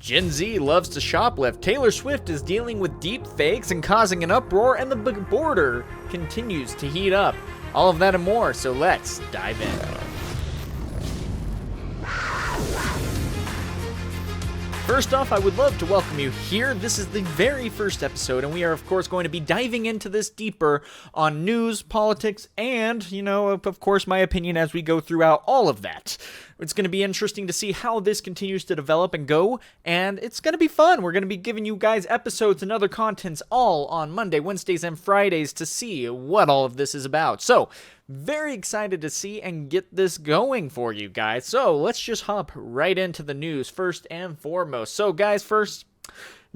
Gen Z loves to shoplift. Taylor Swift is dealing with deep fakes and causing an uproar, and the border continues to heat up. All of that and more, so let's dive in. First off, I would love to welcome you here. This is the very first episode, and we are, of course, going to be diving into this deeper on news, politics, and, of course, my opinion as we go throughout all of that. It's going to be interesting to see how this continues to develop and go, and it's going to be fun. We're going to be giving you guys episodes and other contents all on Monday, Wednesdays, and Fridays to see what all of this is about. So, very excited to see and get this going for you guys. So, let's just hop right into the news first and foremost. So, guys, first,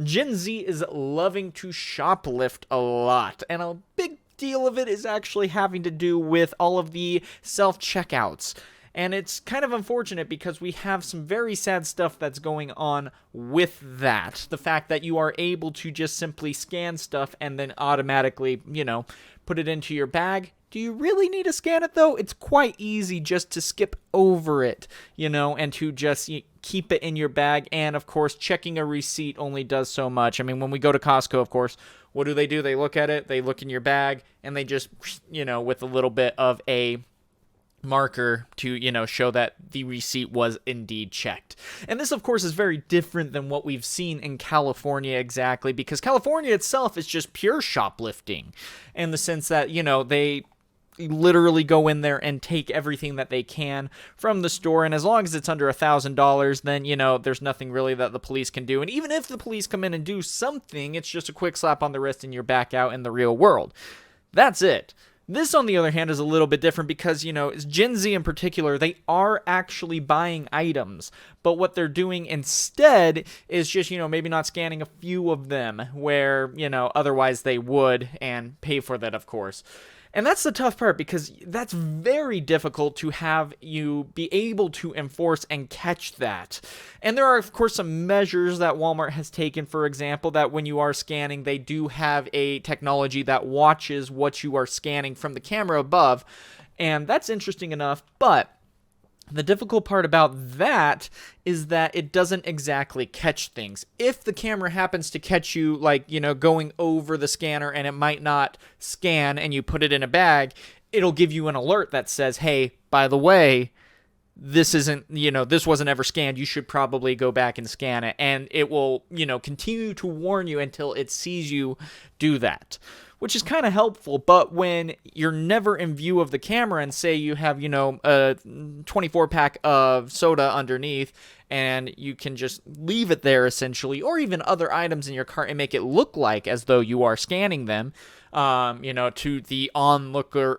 Gen Z is loving to shoplift a lot, and a big deal of it is actually having to do with all of the self-checkouts. And it's kind of unfortunate because we have some very sad stuff that's going on with that. The fact that you are able to just simply scan stuff and then automatically, put it into your bag. Do you really need to scan it, though? It's quite easy just to skip over it, and to just keep it in your bag. And, of course, checking a receipt only does so much. I mean, when we go to Costco, of course, what do? They look at it, they look in your bag, and they just, with a little bit of a marker to, show that the receipt was indeed checked. And this, of course, is very different than what we've seen in California exactly, because California itself is just pure shoplifting in the sense that, they literally go in there and take everything that they can from the store, and as long as it's under $1,000, then, there's nothing really that the police can do. And even if the police come in and do something, it's just a quick slap on the wrist and you're back out in the real world. That's it. This, on the other hand, is a little bit different because, Gen Z in particular, they are actually buying items. But what they're doing instead is just, maybe not scanning a few of them where, otherwise they would, and pay for that, of course. And that's the tough part because that's very difficult to have you be able to enforce and catch that. And there are, of course, some measures that Walmart has taken, for example, that when you are scanning, they do have a technology that watches what you are scanning from the camera above. And that's interesting enough, but the difficult part about that is that it doesn't exactly catch things. If the camera happens to catch you, going over the scanner and it might not scan and you put it in a bag, it'll give you an alert that says, hey, by the way, this isn't, this wasn't ever scanned. You should probably go back and scan it. And it will, continue to warn you until it sees you do that, which is kind of helpful. But when you're never in view of the camera and say you have, a 24-pack of soda underneath and you can just leave it there essentially, or even other items in your cart and make it look like as though you are scanning them, to the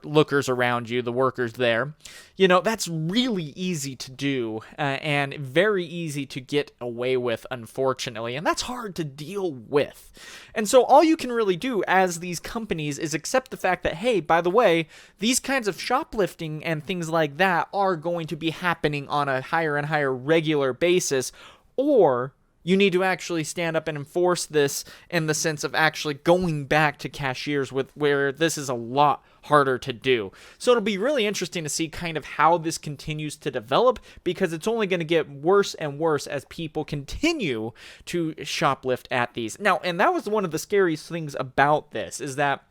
lookers around you, the workers there, that's really easy to do and very easy to get away with, unfortunately, and that's hard to deal with. And so all you can really do as these companies is accept the fact that, hey, by the way, these kinds of shoplifting and things like that are going to be happening on a higher and higher regular basis, or you need to actually stand up and enforce this in the sense of actually going back to cashiers where this is a lot harder to do. So it'll be really interesting to see kind of how this continues to develop, because it's only going to get worse and worse as people continue to shoplift at these. Now, and that was one of the scariest things about this, is that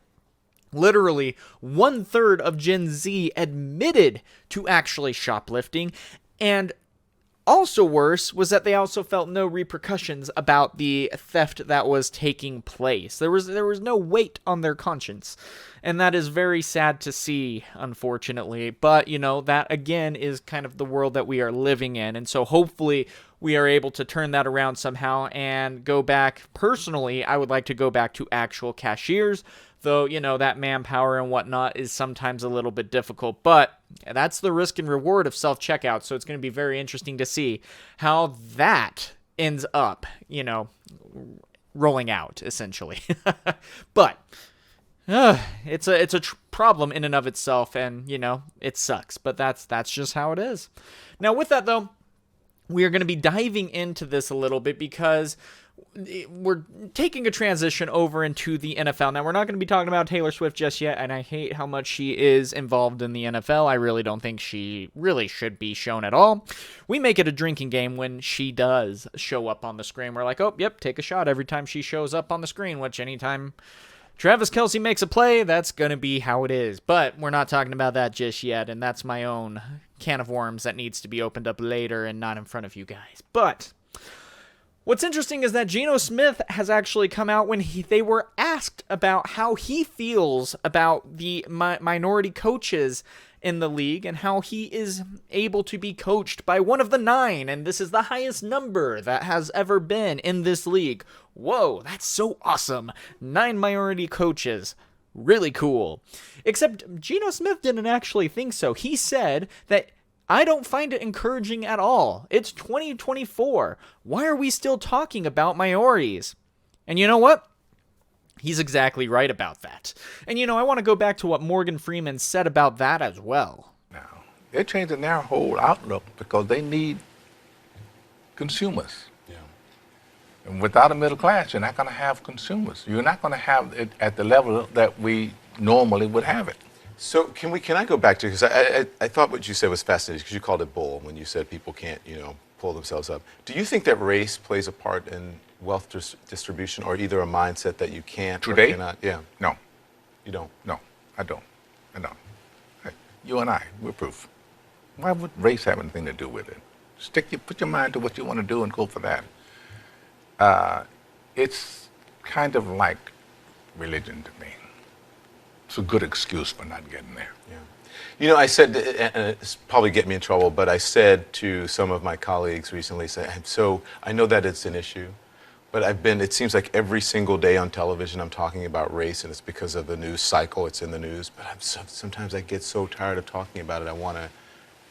literally 1/3 of Gen Z admitted to actually shoplifting, and also worse was that they also felt no repercussions about the theft that was taking place. There was no weight on their conscience, and that is very sad to see, unfortunately. But, that again is kind of the world that we are living in, and so hopefully we are able to turn that around somehow and go back. Personally, I would like to go back to actual cashiers, though, that manpower and whatnot is sometimes a little bit difficult. But that's the risk and reward of self-checkout, so it's going to be very interesting to see how that ends up, rolling out, essentially. But it's a problem in and of itself, and, it sucks. But that's just how it is. Now, with that, though, we are going to be diving into this a little bit because we're taking a transition over into the NFL. Now, we're not going to be talking about Taylor Swift just yet, and I hate how much she is involved in the NFL. I really don't think she really should be shown at all. We make it a drinking game when she does show up on the screen. We're like, oh, yep, take a shot every time she shows up on the screen, which anytime Travis Kelce makes a play, that's going to be how it is. But we're not talking about that just yet, and that's my own can of worms that needs to be opened up later and not in front of you guys. But what's interesting is that Geno Smith has actually come out when they were asked about how he feels about the minority coaches in the league and how he is able to be coached by one of the 9, and this is the highest number that has ever been in this league. Whoa, that's so awesome. 9 minority coaches. Really cool. Except Geno Smith didn't actually think so. He said that I don't find it encouraging at all. It's 2024. Why are we still talking about minorities? And you know what? He's exactly right about that. And I want to go back to what Morgan Freeman said about that as well. Now, they're changing their whole outlook because they need consumers. Yeah. And without a middle class, you're not going to have consumers. You're not going to have it at the level that we normally would have it. So can I go back to, because I thought what you said was fascinating, because you called it bull when you said people can't, pull themselves up. Do you think that race plays a part in wealth distribution, or either a mindset that you can't Today? or cannot? Yeah. No. You don't? No, I don't. Hey, you and I, we're proof. Why would race have anything to do with it? Put your mind to what you want to do and go for that. It's kind of like religion to me. It's a good excuse for not getting there. Yeah. I said, and it's probably get me in trouble, but I said to some of my colleagues recently, so I know that it's an issue, but it seems like every single day on television I'm talking about race, and it's because of the news cycle, it's in the news, but sometimes I get so tired of talking about it, I want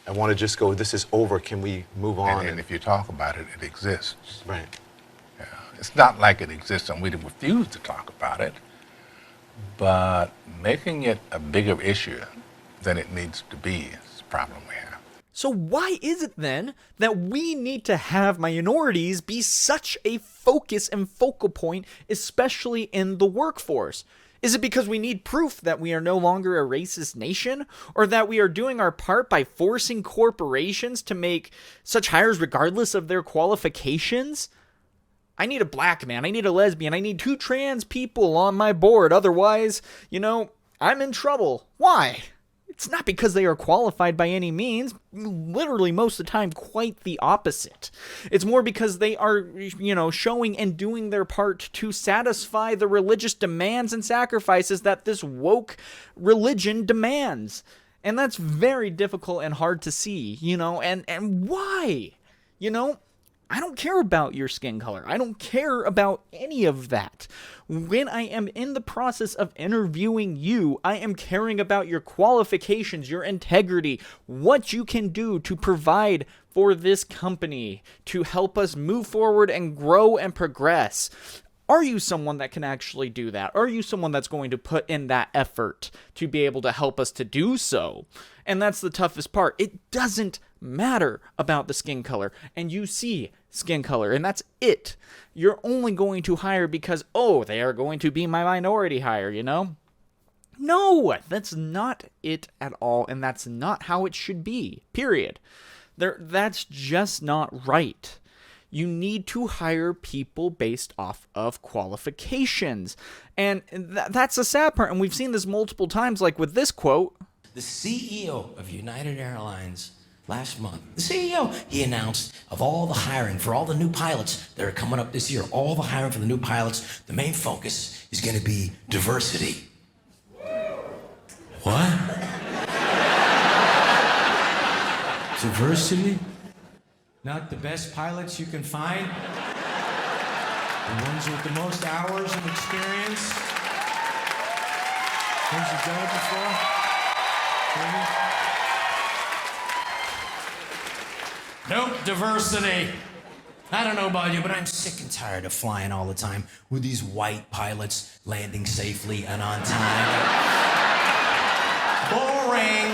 to just go, this is over, can we move on? And if you talk about it, it exists. Right. Yeah. It's not like it exists and we refuse to talk about it, but making it a bigger issue than it needs to be is the problem we have. So why is it then that we need to have minorities be such a focus and focal point, especially in the workforce? Is it because we need proof that we are no longer a racist nation, or that we are doing our part by forcing corporations to make such hires regardless of their qualifications? I need a black man, I need a lesbian, I need 2 trans people on my board, otherwise, I'm in trouble. Why? It's not because they are qualified by any means, literally most of the time quite the opposite. It's more because they are, showing and doing their part to satisfy the religious demands and sacrifices that this woke religion demands. And that's very difficult and hard to see, and why? I don't care about your skin color. I don't care about any of that. When I am in the process of interviewing you, I am caring about your qualifications, your integrity, what you can do to provide for this company, to help us move forward and grow and progress. Are you someone that can actually do that? Are you someone that's going to put in that effort to be able to help us to do so? And that's the toughest part. It doesn't matter about the skin color, and you see skin color, and that's it. You're only going to hire because, they are going to be my minority hire, No, that's not it at all, and that's not how it should be, period. That's just not right. You need to hire people based off of qualifications. And that's a sad part, and we've seen this multiple times, like with this quote. The CEO of United Airlines last month, he announced of all the hiring for all the new pilots that are coming up this year, all the hiring for the new pilots, the main focus is going to be diversity. What? Diversity? Not the best pilots you can find? The ones with the most hours of experience? Ones you've done it before? Nope, diversity. I don't know about you, but I'm sick and tired of flying all the time with these white pilots landing safely and on time. Boring.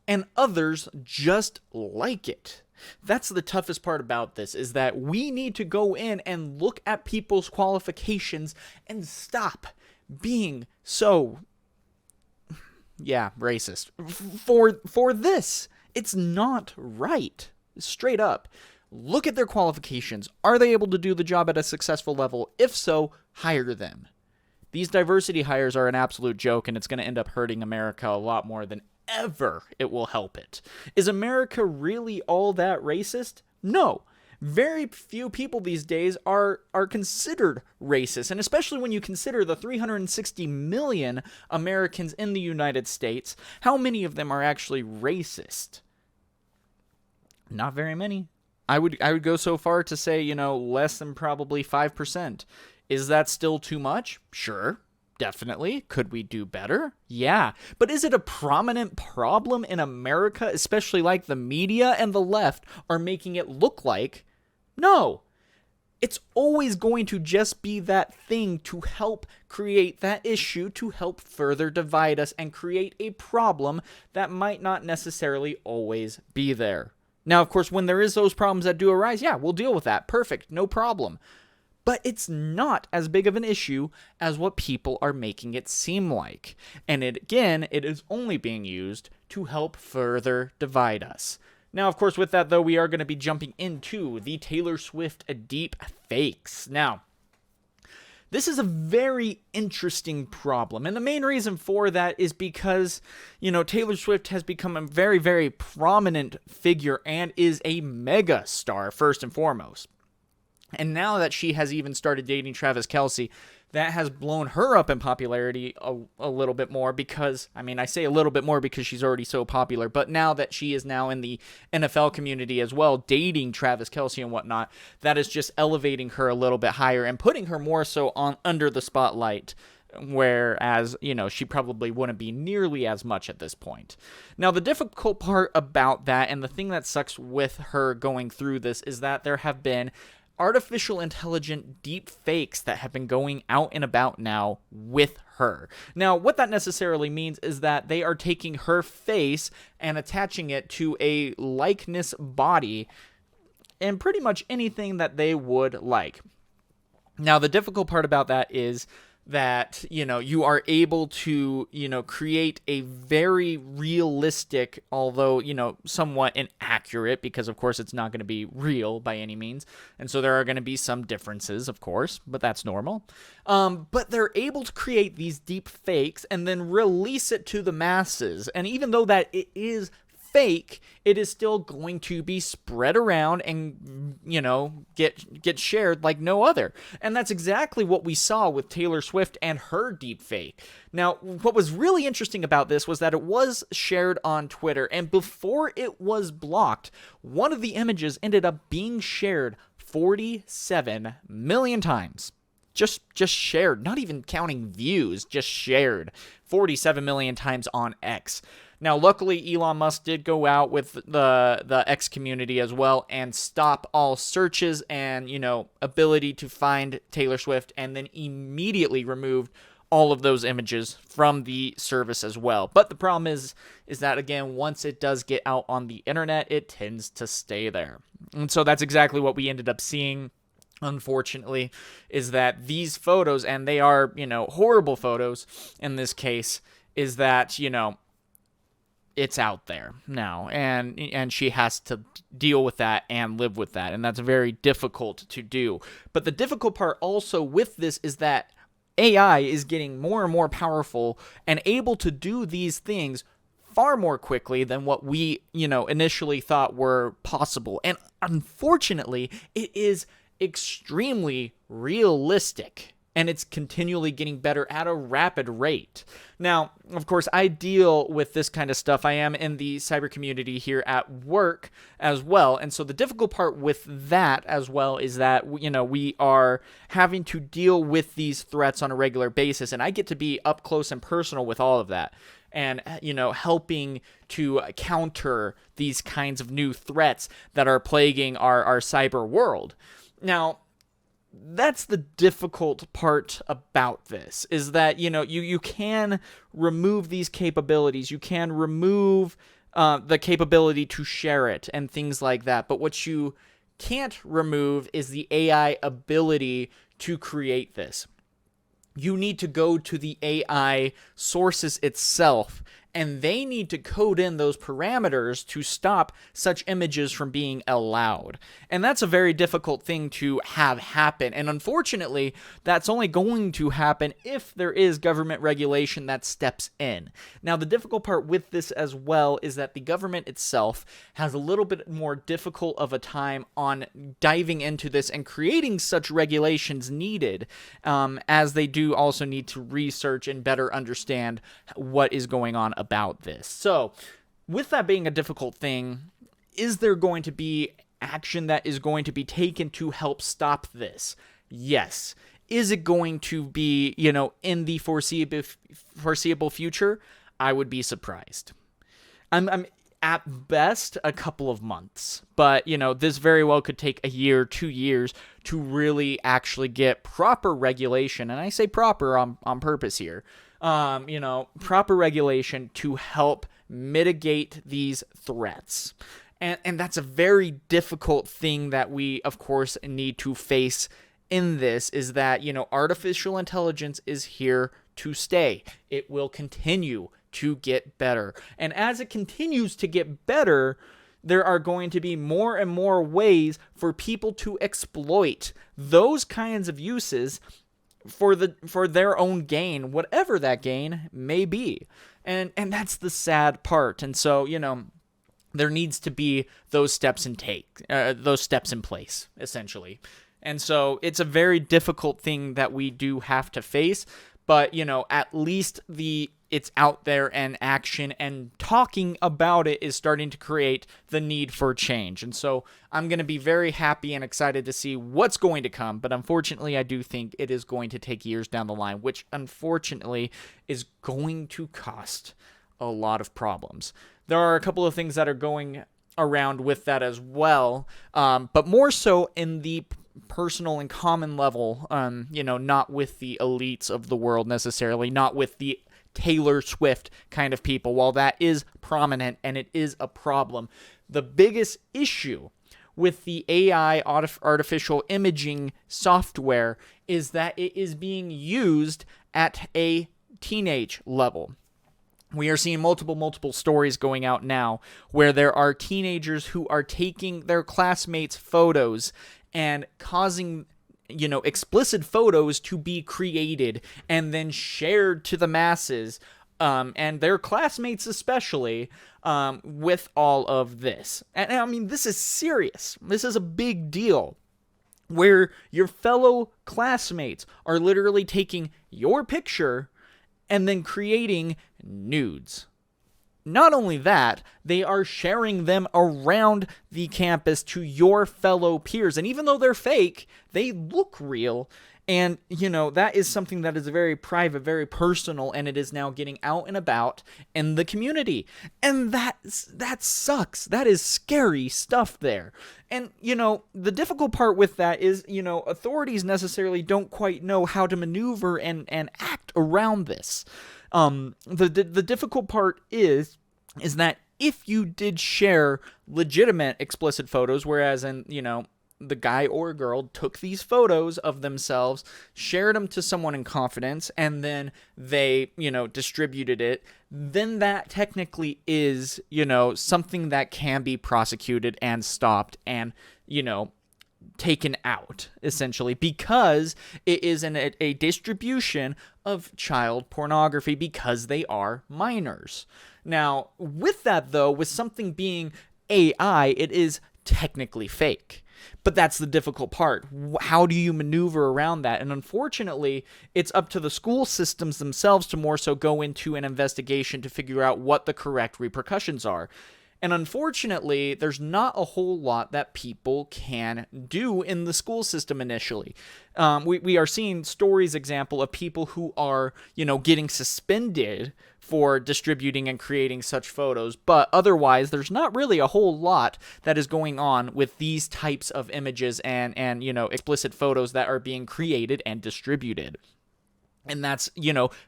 and others just like it. That's the toughest part about this, is that we need to go in and look at people's qualifications and stop being so, racist. For this, it's not right. Straight up. Look at their qualifications. Are they able to do the job at a successful level? If so, hire them. These diversity hires are an absolute joke, and it's going to end up hurting America a lot more than ever it will help it. Is America really all that racist? No. Very few people these days are considered racist, and especially when you consider the 360 million Americans in the United States, how many of them are actually racist? Not very many. I would go so far to say, less than probably 5%. Is that still too much? Sure. Definitely. Could we do better? Yeah. But is it a prominent problem in America, especially like the media and the left are making it look like? No. It's always going to just be that thing to help create that issue, to help further divide us and create a problem that might not necessarily always be there. Now, of course, when there is those problems that do arise, we'll deal with that. Perfect. No problem. But it's not as big of an issue as what people are making it seem like. And it is only being used to help further divide us. Now, of course, with that, though, we are going to be jumping into the Taylor Swift deep fakes. Now, this is a very interesting problem. And the main reason for that is because, Taylor Swift has become a very, very prominent figure and is a mega star, first and foremost. And now that she has even started dating Travis Kelce, that has blown her up in popularity a little bit more because, I say a little bit more because she's already so popular, but now that she is now in the NFL community as well, dating Travis Kelce and whatnot, that is just elevating her a little bit higher and putting her more so under the spotlight, whereas, she probably wouldn't be nearly as much at this point. Now, the difficult part about that, and the thing that sucks with her going through this, is that there have been artificial intelligent deep fakes that have been going out and about now with her. Now, what that necessarily means is that they are taking her face and attaching it to a likeness body and pretty much anything that they would like. Now, the difficult part about that is that, you are able to, create a very realistic, although, somewhat inaccurate, because of course it's not going to be real by any means. And so there are going to be some differences, of course, but that's normal. But they're able to create these deep fakes and then release it to the masses. And even though that it is fake, it is still going to be spread around and, get shared like no other. And that's exactly what we saw with Taylor Swift and her deep fake. Now, what was really interesting about this was that it was shared on Twitter, and before it was blocked, one of the images ended up being shared 47 million times. Just shared, not even counting views, just shared 47 million times on X. Now, luckily, Elon Musk did go out with the X community as well and stop all searches and, ability to find Taylor Swift, and then immediately removed all of those images from the service as well. But the problem is that, again, once it does get out on the internet, it tends to stay there. And so that's exactly what we ended up seeing, unfortunately, is that these photos, and they are, horrible photos in this case, is that, it's out there now, and she has to deal with that and live with that, and that's very difficult to do. But the difficult part also with this is that AI is getting more and more powerful and able to do these things far more quickly than what we, initially thought were possible. And unfortunately, it is extremely realistic, and it's continually getting better at a rapid rate. Now, of course, I deal with this kind of stuff. I am in the cyber community here at work as well. And so the difficult part with that as well is that, we are having to deal with these threats on a regular basis. And I get to be up close and personal with all of that. And, helping to counter these kinds of new threats that are plaguing our cyber world. Now, that's the difficult part about this, is that, you can remove these capabilities. You can remove the capability to share it and things like that. But what you can't remove is the AI ability to create this. You need to go to the AI sources itself, and they need to code in those parameters to stop such images from being allowed. And that's a very difficult thing to have happen. And unfortunately, that's only going to happen if there is government regulation that steps in. Now, the difficult part with this as well is that the government itself has a little bit more difficult of a time on diving into this and creating such regulations needed, as they do also need to research and better understand what is going on about this. So, with that being a difficult thing, is there going to be action that is going to be taken to help stop this? Yes. Is it going to be, in the foreseeable future? I would be surprised. I'm at best a couple of months, but this very well could take a year, 2 years to really actually get proper regulation, and I say proper on purpose here. Proper regulation to help mitigate these threats. And that's a very difficult thing that we, of course, need to face in this, is that, artificial intelligence is here to stay. It will continue to get better. And as it continues to get better, there are going to be more and more ways for people to exploit those kinds of uses for their own gain, whatever that gain may be. And that's the sad part. And so, there needs to be those steps in place, essentially. And so it's a very difficult thing that we do have to face, but at least it's out there, and action and talking about it is starting to create the need for change. And so I'm going to be very happy and excited to see what's going to come. But unfortunately, I do think it is going to take years down the line, which unfortunately is going to cost a lot of problems. There are a couple of things that are going around with that as well, but more so in the personal and common level, not with the elites of the world necessarily, not with the Taylor Swift kind of people. While that is prominent and it is a problem, the biggest issue with the AI artificial imaging software is that it is being used at a teenage level. We are seeing multiple stories going out now where there are teenagers who are taking their classmates' photos and causing explicit photos to be created and then shared to the masses, and their classmates especially, with all of this. And I mean, this is serious. This is a big deal, where your fellow classmates are literally taking your picture and then creating nudes. Not only that, they are sharing them around the campus to your fellow peers. And even though they're fake, they look real. And, that is something that is very private, very personal, and it is now getting out and about in the community. And that sucks. That is scary stuff there. And, the difficult part with that is, authorities necessarily don't quite know how to maneuver and act around this. The difficult part is that if you did share legitimate explicit photos, whereas the guy or girl took these photos of themselves, shared them to someone in confidence, and then they, distributed it, then that technically is, something that can be prosecuted and stopped and, taken out, essentially, because it is a distribution of child pornography because they are minors. Now, with that, though, with something being AI, it is technically fake. But that's the difficult part. How do you maneuver around that? And unfortunately, it's up to the school systems themselves to more so go into an investigation to figure out what the correct repercussions are. And unfortunately, there's not a whole lot that people can do in the school system initially. We are seeing stories, example, of people who are, getting suspended for distributing and creating such photos. But otherwise, there's not really a whole lot that is going on with these types of images and explicit photos that are being created and distributed. And that's,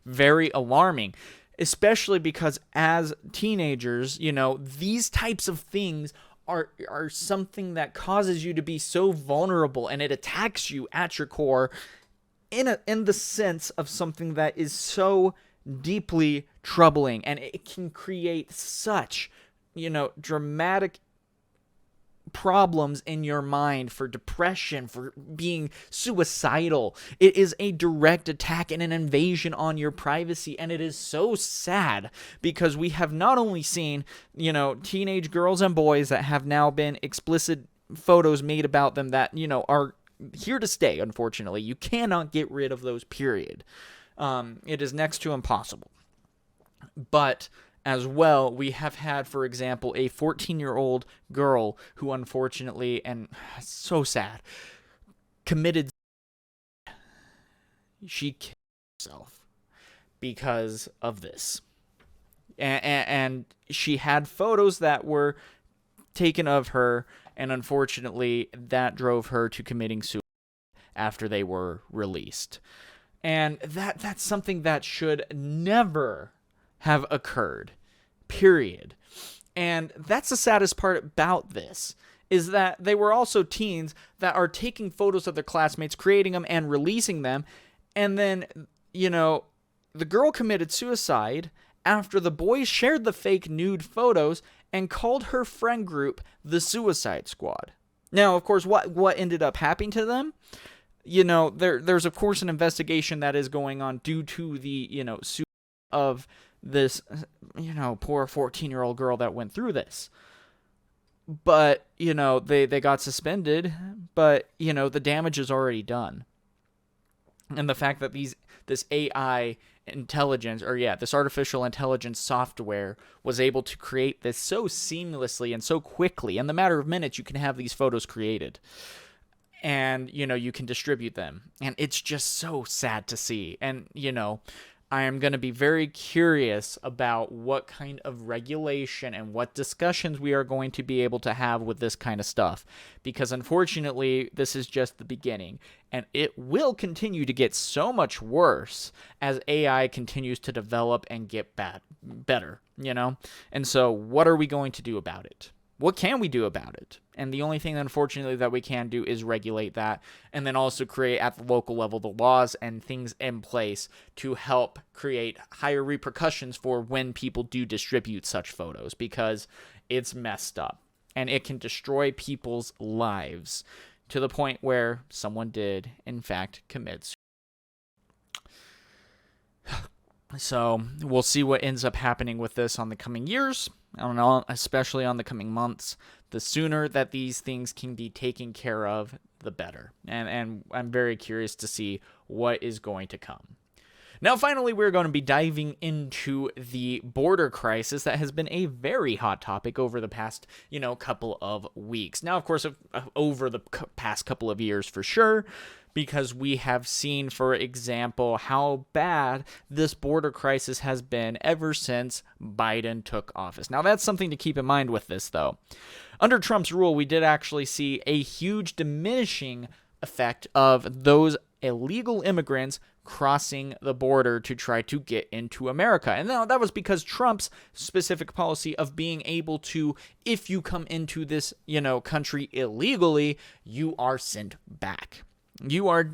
very alarming. especially because as teenagers, these types of things are something that causes you to be so vulnerable, and it attacks you at your core in the sense of something that is so deeply troubling, and it can create such, dramatic problems in your mind, for depression, for being suicidal. It is a direct attack and an invasion on your privacy, and it is so sad because we have not only seen, teenage girls and boys that have now been explicit photos made about them that, are here to stay. Unfortunately, you cannot get rid of those, period. It is next to impossible. But as well, we have had, for example, a 14-year-old girl who unfortunately, and so sad, she killed herself because of this. And she had photos that were taken of her, and unfortunately, that drove her to committing suicide after they were released. And that's something that should never have occurred, period. And that's the saddest part about this, is that they were also teens that are taking photos of their classmates, creating them and releasing them, and then, the girl committed suicide after the boys shared the fake nude photos and called her friend group the Suicide Squad. Now, of course, what ended up happening to them? There's of course an investigation that is going on due to the, suicide of this, poor 14-year-old girl that went through this. But, they got suspended, but, the damage is already done. And the fact that this AI intelligence, this artificial intelligence software was able to create this so seamlessly and so quickly, in the matter of minutes, you can have these photos created. And, you can distribute them. And it's just so sad to see. And, I am going to be very curious about what kind of regulation and what discussions we are going to be able to have with this kind of stuff. Because unfortunately, this is just the beginning. And it will continue to get so much worse as AI continues to develop and get better, And so what are we going to do about it? What can we do about it? And the only thing, unfortunately, that we can do is regulate that, and then also create at the local level the laws and things in place to help create higher repercussions for when people do distribute such photos, because it's messed up and it can destroy people's lives to the point where someone did, in fact, commit suicide. So we'll see what ends up happening with this on the coming years. I don't know, especially on the coming months. The sooner that these things can be taken care of, the better. And I'm very curious to see what is going to come. Now, finally, we're going to be diving into the border crisis that has been a very hot topic over the past, couple of weeks. Now, of course, over the past couple of years for sure, because we have seen, for example, how bad this border crisis has been ever since Biden took office. Now, that's something to keep in mind with this, though. Under Trump's rule, we did actually see a huge diminishing effect of those illegal immigrants crossing the border to try to get into America. And now that was because Trump's specific policy of being able to, if you come into this, country illegally, you are sent back. You are,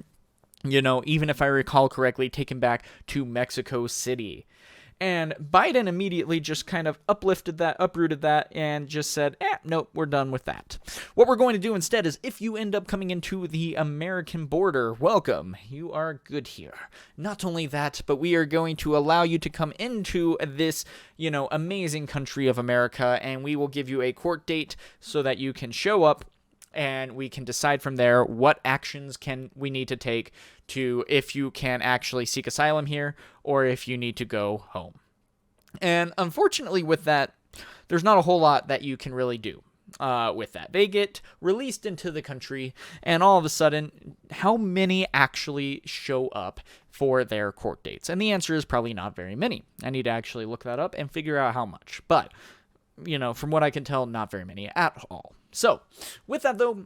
even if I recall correctly, taken back to Mexico City. And Biden immediately just kind of uprooted that, and just said, nope, we're done with that. What we're going to do instead is, if you end up coming into the American border, welcome. You are good here. Not only that, but we are going to allow you to come into this, amazing country of America, and we will give you a court date so that you can show up, and we can decide from there what actions we need to take to, if you can actually seek asylum here, or if you need to go home. And unfortunately with that, there's not a whole lot that you can really do with that. They get released into the country, and all of a sudden, how many actually show up for their court dates? And the answer is probably not very many. I need to actually look that up and figure out how much. But, from what I can tell, not very many at all. So, with that though,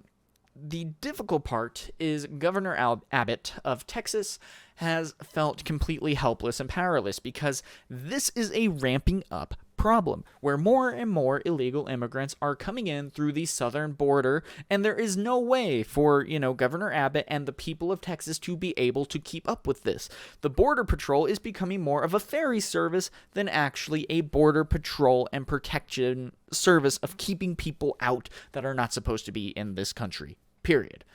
the difficult part is Governor Abbott of Texas has felt completely helpless and powerless because this is a ramping up problem where more and more illegal immigrants are coming in through the southern border, and there is no way for, Governor Abbott and the people of Texas to be able to keep up with this. The Border Patrol is becoming more of a ferry service than actually a border patrol and protection service of keeping people out that are not supposed to be in this country, period.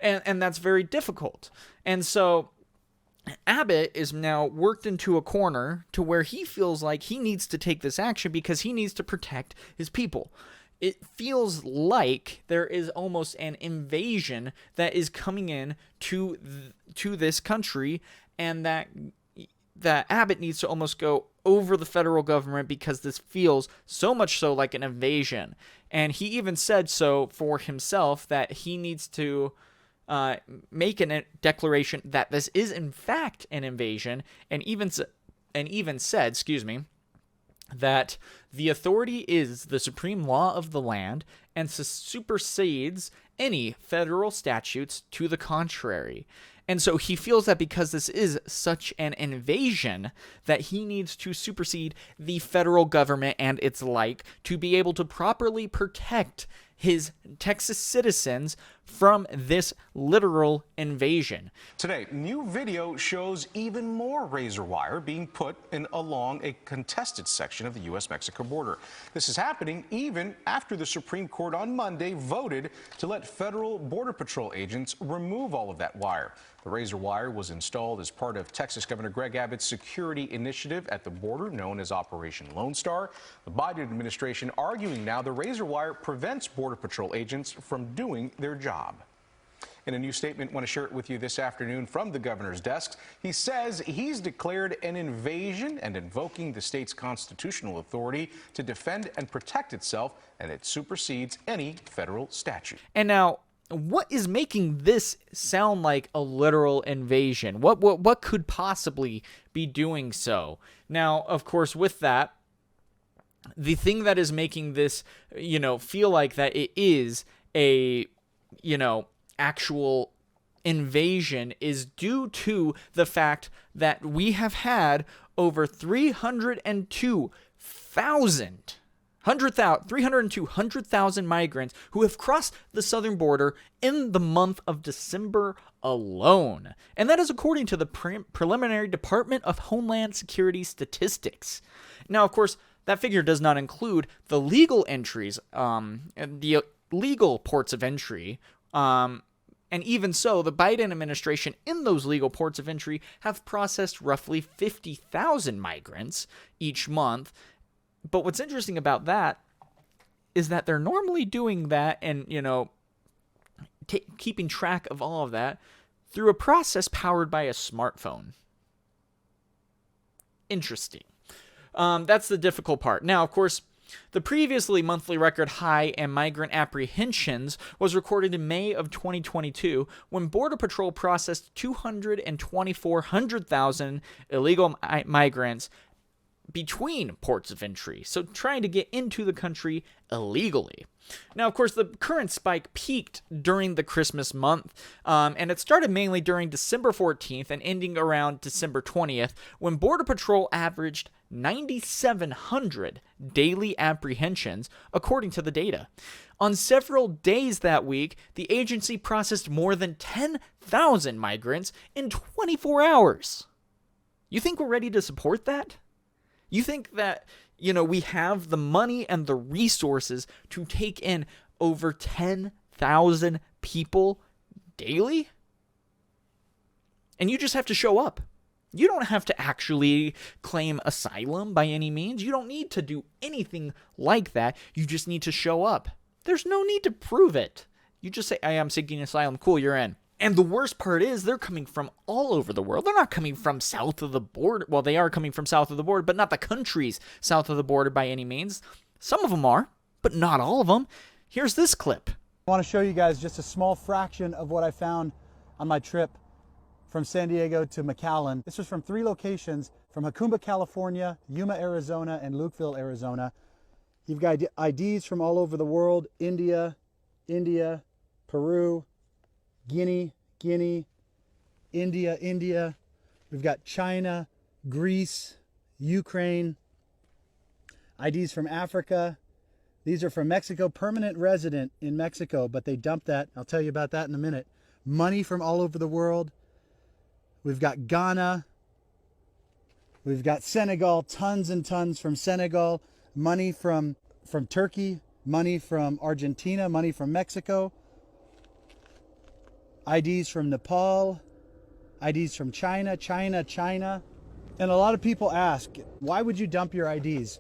And that's very difficult. And so Abbott is now worked into a corner to where he feels like he needs to take this action because he needs to protect his people. It feels like there is almost an invasion that is coming in to this country, and that Abbott needs to almost go over the federal government because this feels so much so like an invasion. And he even said so for himself that he needs to make a declaration that this is in fact an invasion, and even said, that the authority is the supreme law of the land and supersedes any federal statutes to the contrary. And so he feels that because this is such an invasion that he needs to supersede the federal government and its like to be able to properly protect his Texas citizens from this literal invasion. Today, new video shows even more razor wire being put in along a contested section of the U.S.-Mexico border. This is happening even after the Supreme Court on Monday voted to let federal Border Patrol agents remove all of that wire. The razor wire was installed as part of Texas Governor Greg Abbott's security initiative at the border known as Operation Lone Star. The Biden administration arguing now the razor wire prevents Border Patrol agents from doing their job. In a new statement, I want to share it with you this afternoon from the governor's desk. He says he's declared an invasion and invoking the state's constitutional authority to defend and protect itself, and it supersedes any federal statute. And now, what is making this sound like a literal invasion? What could possibly be doing so? Now, of course, with that, the thing that is making this, feel like that it is a, actual invasion is due to the fact that we have had over 302,000 migrants who have crossed the southern border in the month of December alone. And that is according to the preliminary Department of Homeland Security statistics. Now, of course, that figure does not include the legal entries, the legal ports of entry. And even so, the Biden administration in those legal ports of entry have processed roughly 50,000 migrants each month. But what's interesting about that is that they're normally doing that and, keeping track of all of that through a process powered by a smartphone. Interesting. That's the difficult part. Now, of course, the previously monthly record high in migrant apprehensions was recorded in May of 2022 when Border Patrol processed 224,000 illegal migrants between ports of entry, so trying to get into the country illegally. Now, of course, the current spike peaked during the Christmas month, and it started mainly during December 14th and ending around December 20th, when Border Patrol averaged 9,700 daily apprehensions, according to the data. On several days that week, the agency processed more than 10,000 migrants in 24 hours. You think we're ready to support that? You think that, we have the money and the resources to take in over 10,000 people daily? And you just have to show up. You don't have to actually claim asylum by any means. You don't need to do anything like that. You just need to show up. There's no need to prove it. You just say, I am seeking asylum. Cool, you're in. And the worst part is they're coming from all over the world. They're not coming from south of the border. Well, they are coming from south of the border, but not the countries south of the border by any means. Some of them are, but not all of them. Here's this clip. I want to show you guys just a small fraction of what I found on my trip from San Diego to McAllen. This was from 3 locations, from Jacumba, California, Yuma, Arizona, and Lukeville, Arizona. You've got IDs from all over the world: India, Peru, Guinea, India. We've got China, Greece, Ukraine. IDs from Africa. These are from Mexico, permanent resident in Mexico, but they dumped that. I'll tell you about that in a minute. Money from all over the world. We've got Ghana. We've got Senegal, tons and tons from Senegal. Money from Turkey, money from Argentina, money from Mexico. IDs from Nepal, IDs from China. And a lot of people ask, why would you dump your IDs?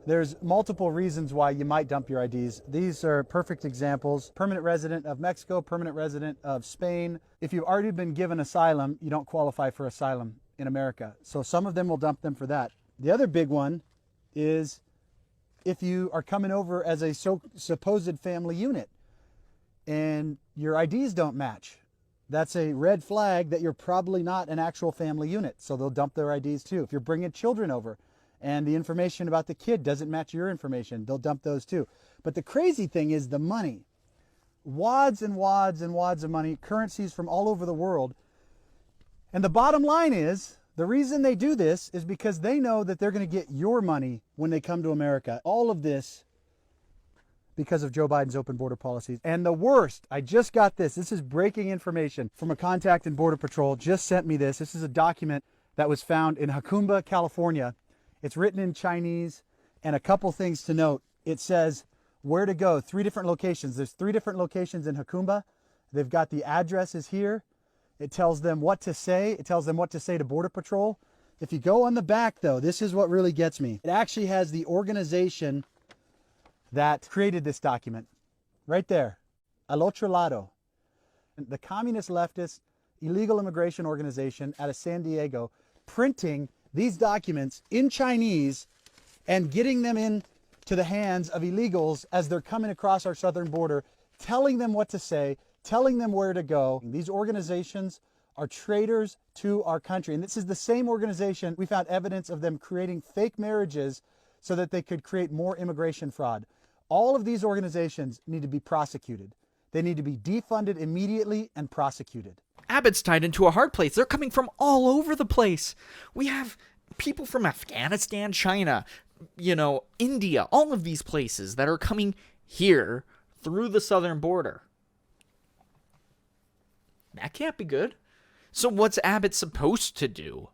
There's multiple reasons why you might dump your IDs. These are perfect examples. Permanent resident of Mexico, permanent resident of Spain. If you've already been given asylum, you don't qualify for asylum in America. So some of them will dump them for that. The other big one is if you are coming over as a supposed family unit and your IDs don't match. That's a red flag that you're probably not an actual family unit. So they'll dump their IDs too. If you're bringing children over, and the information about the kid doesn't match your information, they'll dump those too. But the crazy thing is the money. Wads and wads and wads of money, currencies from all over the world. And the bottom line is, the reason they do this is because they know that they're going to get your money when they come to America. All of this because of Joe Biden's open border policies. And the worst, I just got this. This is breaking information from a contact in Border Patrol. Just sent me this. This is a document that was found in Jacumba, California. It's written in Chinese, and a couple things to note. It says where to go, 3 different locations. There's 3 different locations in Jacumba. They've got the addresses here. It tells them what to say. It tells them what to say to Border Patrol. If you go on the back, though, this is what really gets me. It actually has the organization that created this document right there, al otro lado. The communist leftist illegal immigration organization out of San Diego printing these documents in Chinese and getting them into the hands of illegals as they're coming across our southern border, telling them what to say, telling them where to go. These organizations are traitors to our country. And this is the same organization, we found evidence of them creating fake marriages so that they could create more immigration fraud. All of these organizations need to be prosecuted. They need to be defunded immediately and prosecuted. Abbott's tied into a hard place. They're coming from all over the place. We have people from Afghanistan, China, India, all of these places that are coming here through the southern border. That can't be good. So what's Abbott supposed to do?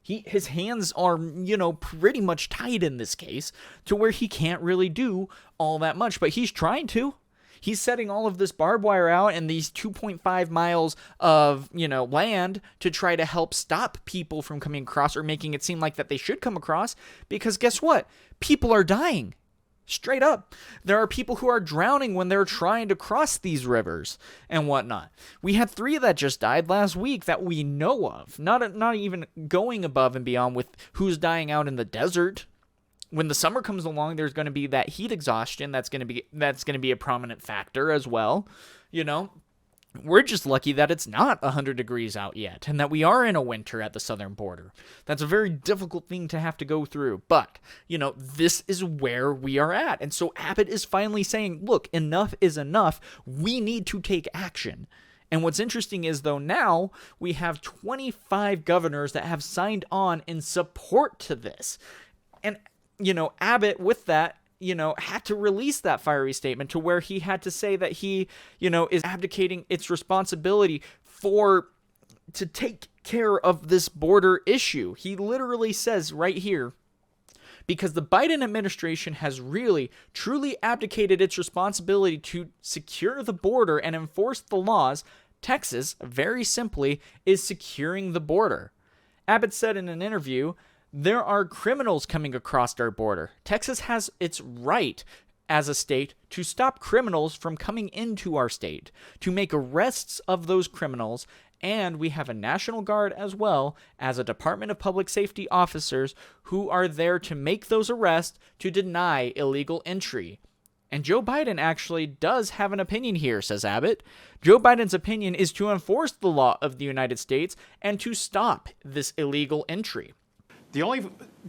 His hands are, pretty much tied in this case to where he can't really do all that much, but he's trying to. He's setting all of this barbed wire out and these 2.5 miles of, land to try to help stop people from coming across or making it seem like that they should come across, because guess what? People are dying. Straight up. There are people who are drowning when they're trying to cross these rivers and whatnot. We had 3 that just died last week that we know of. Not even going above and beyond with who's dying out in the desert. When the summer comes along, there's going to be that heat exhaustion that's going to be a prominent factor as well. We're just lucky that it's not 100 degrees out yet and that we are in a winter at the southern border. That's a very difficult thing to have to go through. But, this is where we are at. And so Abbott is finally saying, look, enough is enough. We need to take action. And what's interesting is, though, now we have 25 governors that have signed on in support to this. And, Abbott, with that, had to release that fiery statement to where he had to say that he, is abdicating its responsibility to take care of this border issue. He literally says right here, because the Biden administration has really, truly abdicated its responsibility to secure the border and enforce the laws, Texas, very simply, is securing the border. Abbott said in an interview, there are criminals coming across our border. Texas has its right as a state to stop criminals from coming into our state, to make arrests of those criminals, and we have a National Guard as well as a Department of Public Safety officers who are there to make those arrests to deny illegal entry. And Joe Biden actually does have an opinion here, says Abbott. Joe Biden's opinion is to enforce the law of the United States and to stop this illegal entry. The only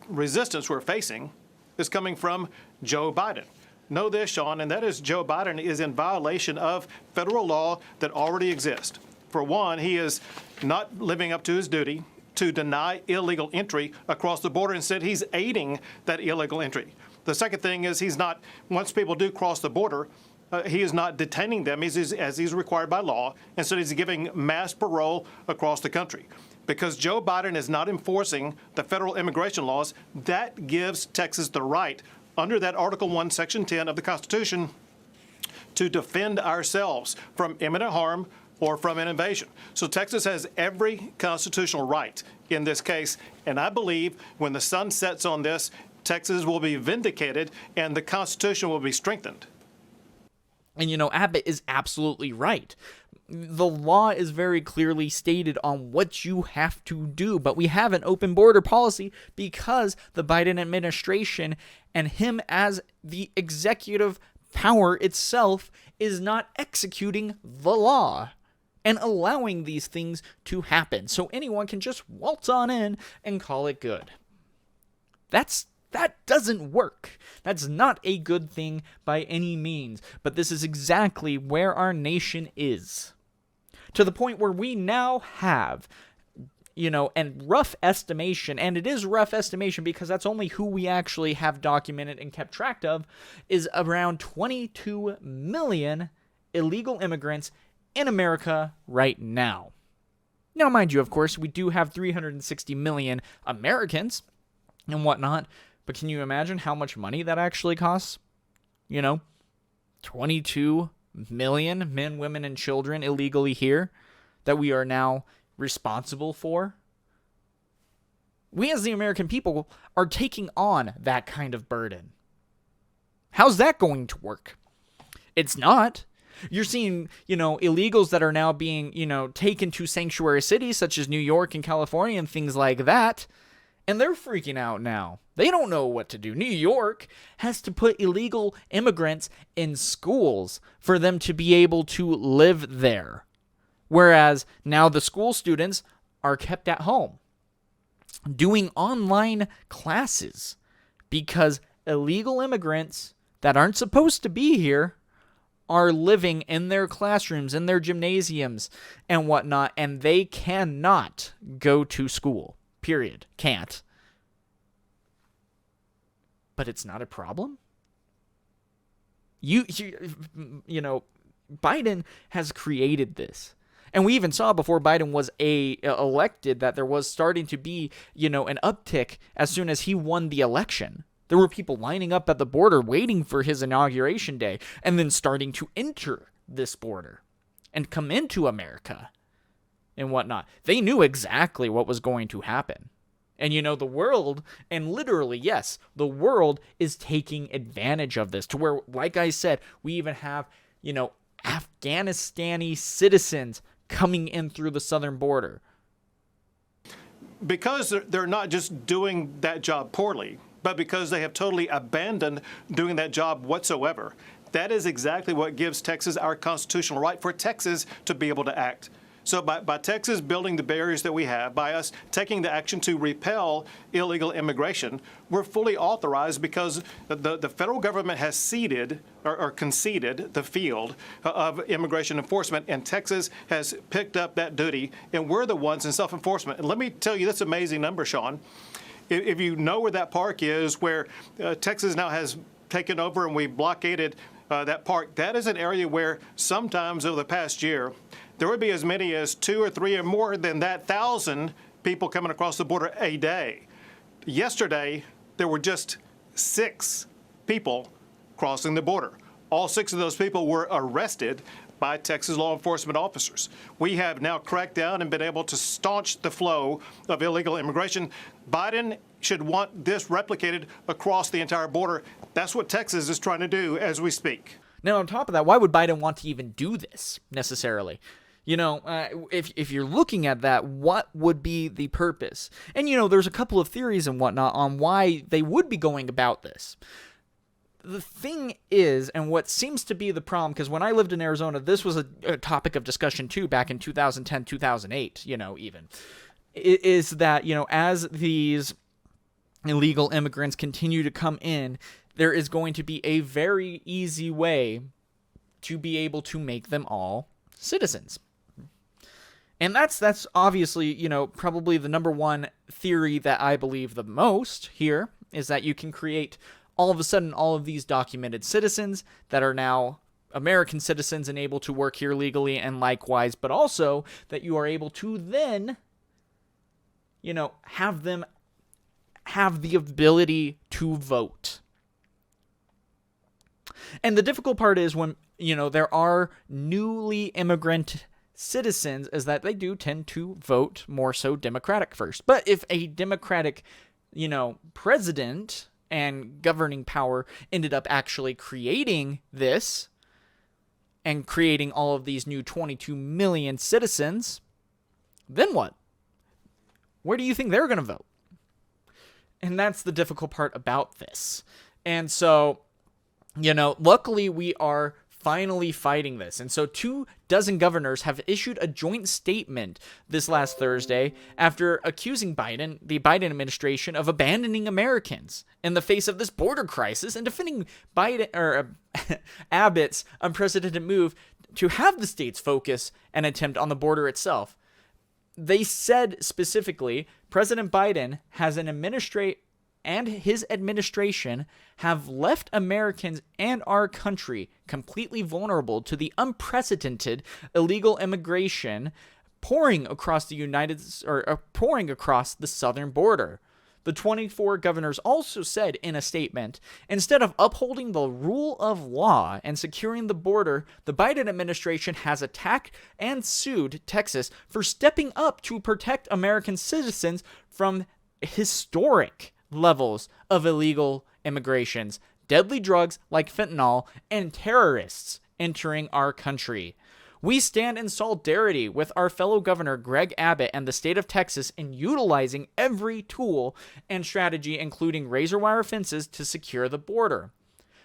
resistance we're facing is coming from Joe Biden. Know this, Sean, and that is Joe Biden is in violation of federal law that already exists. For one, he is not living up to his duty to deny illegal entry across the border. Instead, he's aiding that illegal entry. The second thing is he's not, once people do cross the border, he is not detaining them as he's required by law. Instead, he's giving mass parole across the country. Because Joe Biden is not enforcing the federal immigration laws, that gives Texas the right, under that Article 1, Section 10 of the Constitution, to defend ourselves from imminent harm or from an invasion. So Texas has every constitutional right in this case, and I believe when the sun sets on this, Texas will be vindicated and the Constitution will be strengthened. And, Abbott is absolutely right. The law is very clearly stated on what you have to do, but we have an open border policy because the Biden administration and him as the executive power itself is not executing the law and allowing these things to happen. So anyone can just waltz on in and call it good. That doesn't work. That's not a good thing by any means. But this is exactly where our nation is. To the point where we now have, and rough estimation, and it is rough estimation because that's only who we actually have documented and kept track of, is around 22 million illegal immigrants in America right now. Now, mind you, of course, we do have 360 million Americans and whatnot, but can you imagine how much money that actually costs? 22 million men, women, and children illegally here that we are now responsible for. We as the American people are taking on that kind of burden. How's that going to work? It's not. You're seeing, illegals that are now being, taken to sanctuary cities such as New York and California and things like that. And they're freaking out now. They don't know what to do. New York has to put illegal immigrants in schools for them to be able to live there. Whereas now the school students are kept at home doing online classes because illegal immigrants that aren't supposed to be here are living in their classrooms, in their gymnasiums and whatnot, and they cannot go to school. Period. Can't. But it's not a problem. Biden has created this. And we even saw before Biden was elected that there was starting to be, an uptick as soon as he won the election. There were people lining up at the border waiting for his inauguration day and then starting to enter this border and come into America and whatnot. They knew exactly what was going to happen. And the world, and literally, yes, the world is taking advantage of this to where, like I said, we even have, Afghanistani citizens coming in through the southern border. Because they're not just doing that job poorly, but because they have totally abandoned doing that job whatsoever. That is exactly what gives Texas our constitutional right for Texas to be able to act. So by Texas building the barriers that we have, by us taking the action to repel illegal immigration, we're fully authorized because the federal government has ceded or conceded the field of immigration enforcement, and Texas has picked up that duty, and we're the ones in self-enforcement. And let me tell you this amazing number, Sean. If you know where that park is, where Texas now has taken over and we blockaded that park, that is an area where sometimes over the past year, there would be as many as 2 or 3 or more than that 1,000 people coming across the border a day. Yesterday, there were just 6 people crossing the border. All 6 of those people were arrested by Texas law enforcement officers. We have now cracked down and been able to staunch the flow of illegal immigration. Biden should want this replicated across the entire border. That's what Texas is trying to do as we speak. Now, on top of that, why would Biden want to even do this necessarily? If you're looking at that, what would be the purpose? And, there's a couple of theories and whatnot on why they would be going about this. The thing is, and what seems to be the problem, because when I lived in Arizona, this was a topic of discussion too back in 2010, 2008, even, is that, as these illegal immigrants continue to come in, there is going to be a very easy way to be able to make them all citizens. And that's obviously, probably the number one theory that I believe the most here is that you can create all of a sudden all of these documented citizens that are now American citizens and able to work here legally, and likewise, but also that you are able to then, have them have the ability to vote. And the difficult part is when, there are newly immigrant citizens, is that they do tend to vote more so Democratic first. But if a Democratic, president and governing power ended up actually creating this and creating all of these new 22 million citizens, then what? Where do you think they're going to vote? And that's the difficult part about this. And so, luckily we are finally fighting this. And so 24 governors have issued a joint statement this last Thursday after accusing the Biden administration of abandoning Americans in the face of this border crisis and defending Abbott's unprecedented move to have the states focus an attempt on the border itself. They said specifically, President Biden and his administration have left Americans and our country completely vulnerable to the unprecedented illegal immigration pouring across the southern border. The 24 governors also said in a statement, instead of upholding the rule of law and securing the border, the Biden administration has attacked and sued Texas for stepping up to protect American citizens from historic levels of illegal immigrations, deadly drugs like fentanyl, and terrorists entering our country. We stand in solidarity with our fellow governor Greg Abbott and the state of Texas in utilizing every tool and strategy, including razor wire fences, to secure the border.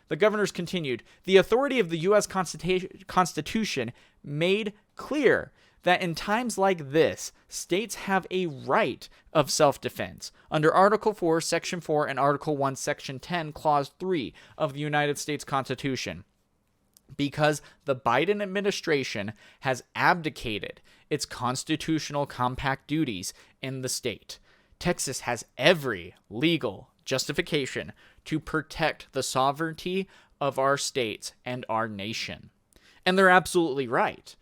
The governors continued, the authority of the U.S. Constitution made clear that in times like this, states have a right of self-defense under Article 4, Section 4, and Article 1, Section 10, Clause 3 of the United States Constitution. Because the Biden administration has abdicated its constitutional compact duties in the state, Texas has every legal justification to protect the sovereignty of our states and our nation. And they're absolutely right.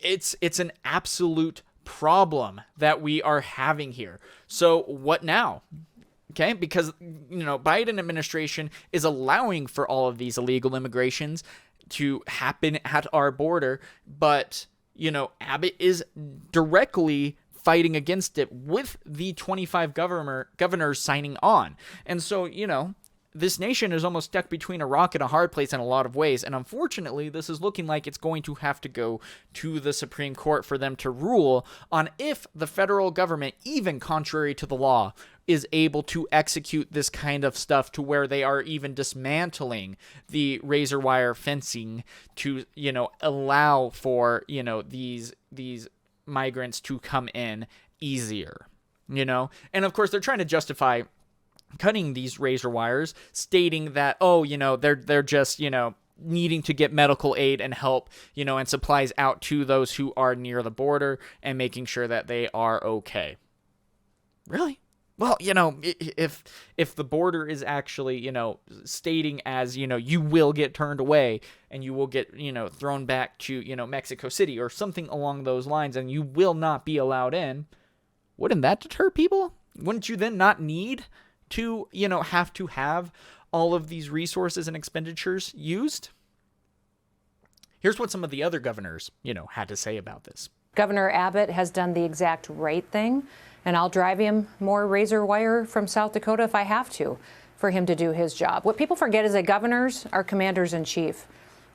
It's an absolute problem that we are having here. So what now? Okay, because Biden administration is allowing for all of these illegal immigrations to happen at our border, but Abbott is directly fighting against it with the 25 governors signing on. And so, this nation is almost stuck between a rock and a hard place in a lot of ways. And unfortunately, this is looking like it's going to have to go to the Supreme Court for them to rule on if the federal government, even contrary to the law, is able to execute this kind of stuff to where they are even dismantling the razor wire fencing to, allow for, these migrants to come in easier, And of course, they're trying to justify cutting these razor wires, stating that, they're just, needing to get medical aid and help, and supplies out to those who are near the border and making sure that they are okay. Really? Well, if the border is actually, stating as, you will get turned away and you will get, thrown back to, Mexico City or something along those lines, and you will not be allowed in, wouldn't that deter people? Wouldn't you then not need to, have to have all of these resources and expenditures used? Here's what some of the other governors, had to say about this. Governor Abbott has done the exact right thing, and I'll drive him more razor wire from South Dakota if I have to for him to do his job. What people forget is that governors are commanders in chief.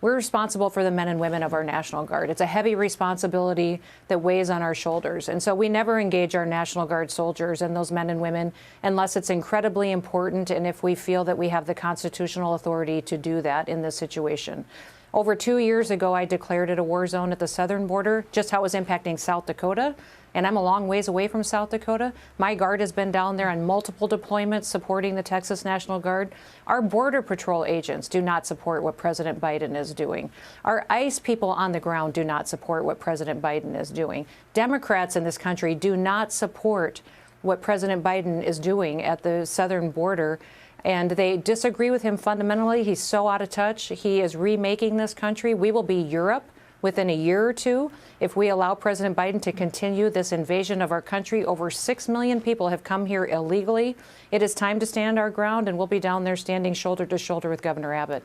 We're responsible for the men and women of our National Guard. It's a heavy responsibility that weighs on our shoulders. And so we never engage our National Guard soldiers and those men and women unless it's incredibly important and if we feel that we have the constitutional authority to do that in this situation. Over 2 years ago, I declared it a war zone at the southern border, just how it was impacting South Dakota. And I'm a long ways away from South Dakota. My Guard has been down there on multiple deployments supporting the Texas National Guard. Our Border Patrol agents do not support what President Biden is doing. Our ICE people on the ground do not support what President Biden is doing. Democrats in this country do not support what President Biden is doing at the southern border. And they disagree with him fundamentally. He's so out of touch. He is remaking this country. We will be Europe within a year or two if we allow President Biden to continue this invasion of our country. Over 6 million people have come here illegally. It is time to stand our ground, and we'll be down there standing shoulder to shoulder with Governor Abbott.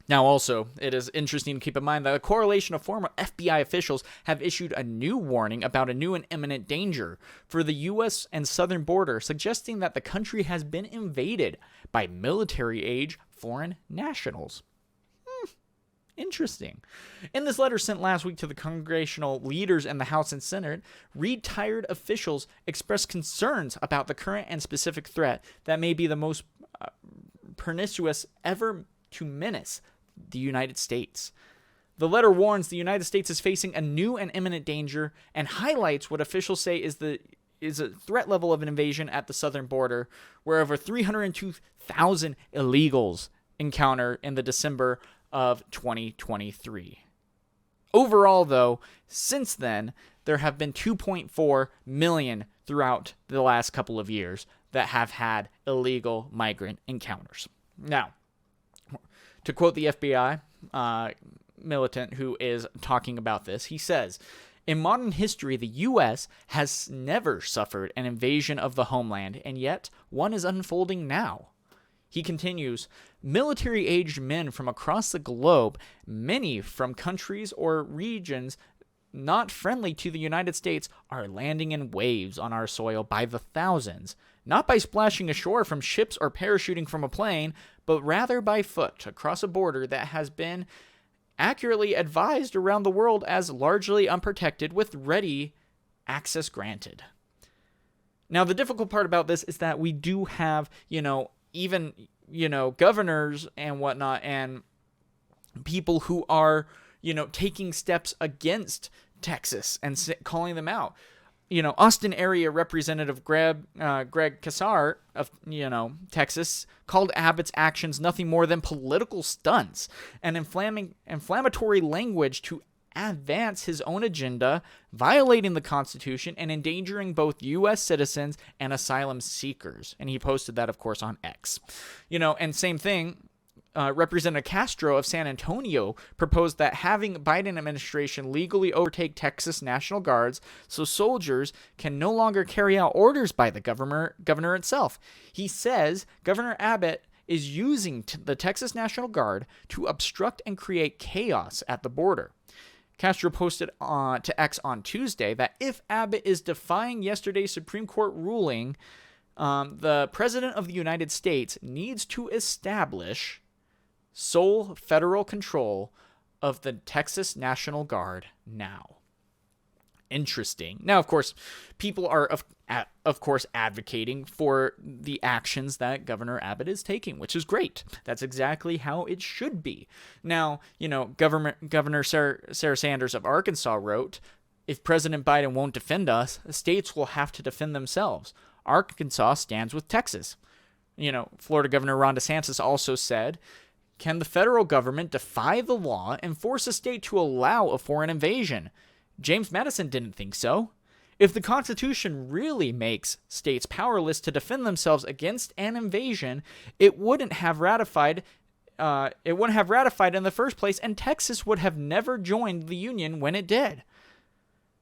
Now, also, it is interesting to keep in mind that a correlation of former FBI officials have issued a new warning about a new and imminent danger for the U.S. and southern border, suggesting that the country has been invaded by military-age foreign nationals. Interesting. In this letter sent last week to the congressional leaders in the House and Senate, retired officials expressed concerns about the current and specific threat that may be the most pernicious ever to menace the United States. The letter warns the United States is facing a new and imminent danger and highlights what officials say is a threat level of an invasion at the southern border, where over 302,000 illegals encounter in the December of 2023. Overall, though, since then, there have been 2.4 million throughout the last couple of years that have had illegal migrant encounters. Now, to quote the FBI militant who is talking about this, he says, "In modern history, the U.S. has never suffered an invasion of the homeland, and yet one is unfolding now." He continues, "Military-aged men from across the globe, many from countries or regions not friendly to the United States, are landing in waves on our soil by the thousands, not by splashing ashore from ships or parachuting from a plane, but rather by foot across a border that has been accurately advised around the world as largely unprotected with ready access granted." Now, the difficult part about this is that we do have, even, governors and whatnot and people who are, taking steps against Texas and calling them out. Austin area Representative Greg Casar of, Texas called Abbott's actions nothing more than political stunts and inflammatory language to advance his own agenda, violating the Constitution and endangering both U.S. citizens and asylum seekers. And he posted that, of course, on X. And same thing, Representative Castro of San Antonio proposed that having Biden administration legally overtake Texas National Guards so soldiers can no longer carry out orders by the governor itself. He says Governor Abbott is using the Texas National Guard to obstruct and create chaos at the border. Castro posted to X on Tuesday that if Abbott is defying yesterday's Supreme Court ruling, the President of the United States needs to establish sole federal control of the Texas National Guard now. Interesting. Now, of course, people are, of course, advocating for the actions that Governor Abbott is taking, which is great. That's exactly how it should be. Now, Governor Sarah Sanders of Arkansas wrote, "If President Biden won't defend us, states will have to defend themselves. Arkansas stands with Texas." Florida Governor Ron DeSantis also said, "Can the federal government defy the law and force a state to allow a foreign invasion? James Madison didn't think so. If the Constitution really makes states powerless to defend themselves against an invasion, it wouldn't have ratified in the first place, and Texas would have never joined the Union when it did."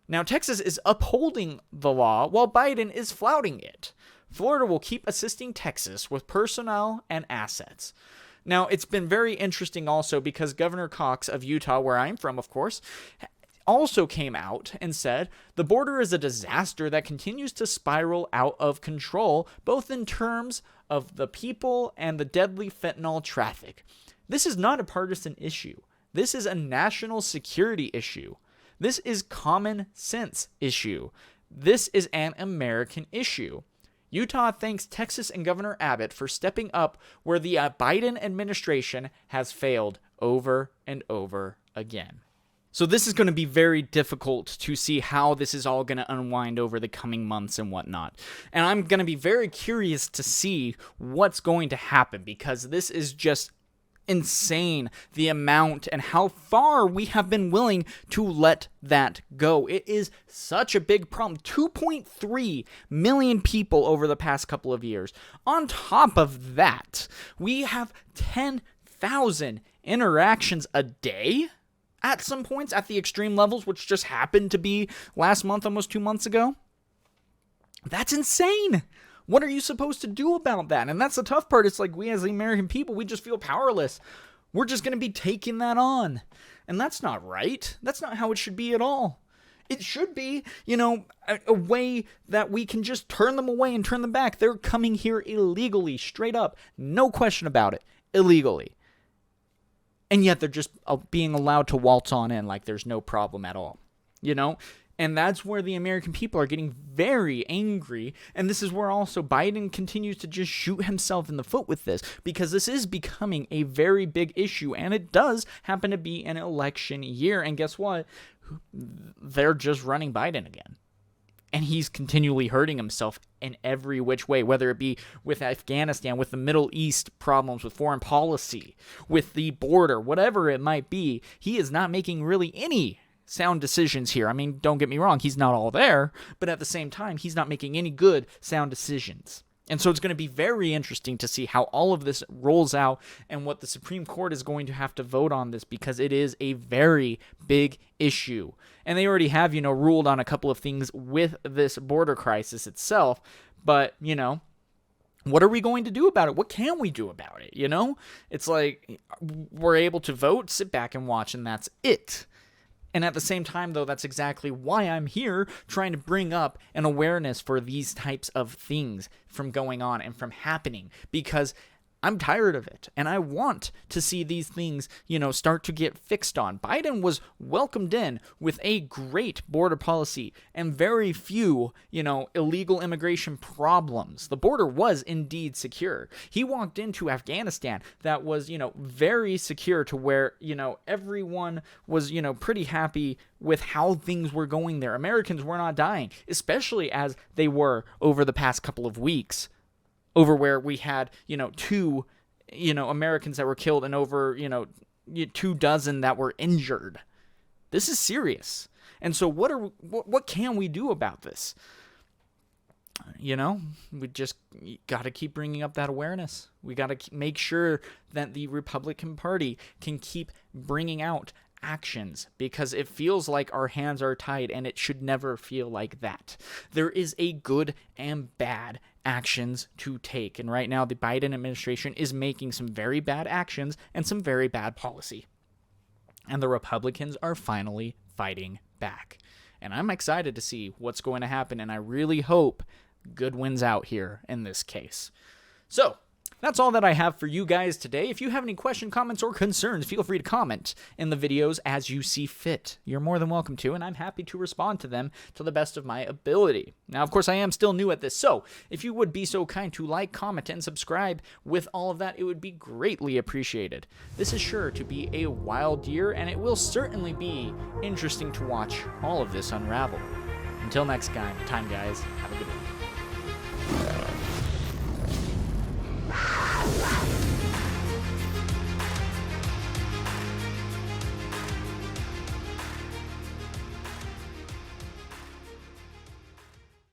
Now, Texas is upholding the law while Biden is flouting it. Florida will keep assisting Texas with personnel and assets. Now, it's been very interesting also because Governor Cox of Utah, where I'm from, of course, also came out and said the border is a disaster that continues to spiral out of control, both in terms of the people and the deadly fentanyl traffic. This is not a partisan issue. This is a national security issue. This is common sense issue. This is an American issue. Utah thanks Texas and Governor Abbott for stepping up where the Biden administration has failed over and over again. So this is going to be very difficult to see how this is all going to unwind over the coming months and whatnot. And I'm going to be very curious to see what's going to happen, because this is just insane, the amount and how far we have been willing to let that go. It is such a big problem. 2.3 million people over the past couple of years. On top of that, we have 10,000 interactions a day at some points at the extreme levels, which just happened to be last month, almost 2 months ago. That's insane. What are you supposed to do about that? And that's the tough part. It's like we as the American people, we just feel powerless. We're just going to be taking that on. And that's not right. That's not how it should be at all. It should be, a way that we can just turn them away and turn them back. They're coming here illegally, straight up. No question about it. Illegally. And yet they're just being allowed to waltz on in like there's no problem at all, And that's where the American people are getting very angry. And this is where also Biden continues to just shoot himself in the foot with this, because this is becoming a very big issue. And it does happen to be an election year. And guess what? They're just running Biden again. And he's continually hurting himself in every which way, whether it be with Afghanistan, with the Middle East problems, with foreign policy, with the border, whatever it might be. He is not making really any sound decisions here. I mean, don't get me wrong, he's not all there, but at the same time, he's not making any good sound decisions. And so it's going to be very interesting to see how all of this rolls out and what the Supreme Court is going to have to vote on this, because it is a very big issue. And they already have, ruled on a couple of things with this border crisis itself. But, what are we going to do about it? What can we do about it? It's like we're able to vote, sit back and watch, and that's it. And at the same time, though, that's exactly why I'm here, trying to bring up an awareness for these types of things from going on and from happening, because I'm tired of it, and I want to see these things, start to get fixed on. Biden was welcomed in with a great border policy and very few, illegal immigration problems. The border was indeed secure. He walked into Afghanistan that was, very secure, to where, everyone was, pretty happy with how things were going there. Americans were not dying, especially as they were over the past couple of weeks. Over where we had, two, Americans that were killed and over, 24 that were injured. This is serious. And so what can we do about this? We just got to keep bringing up that awareness. We got to make sure that the Republican Party can keep bringing out actions, because it feels like our hands are tied, and it should never feel like that. There is a good and bad actions to take, and right now the Biden administration is making some very bad actions and some very bad policy, and the Republicans are finally fighting back. And I'm excited to see what's going to happen, and I really hope good wins out here in this case. So that's all that I have for you guys today. If you have any questions, comments, or concerns, feel free to comment in the videos as you see fit. You're more than welcome to, and I'm happy to respond to them to the best of my ability. Now, of course, I am still new at this, so if you would be so kind to like, comment, and subscribe with all of that, it would be greatly appreciated. This is sure to be a wild year, and it will certainly be interesting to watch all of this unravel. Until next time, guys, have a good one.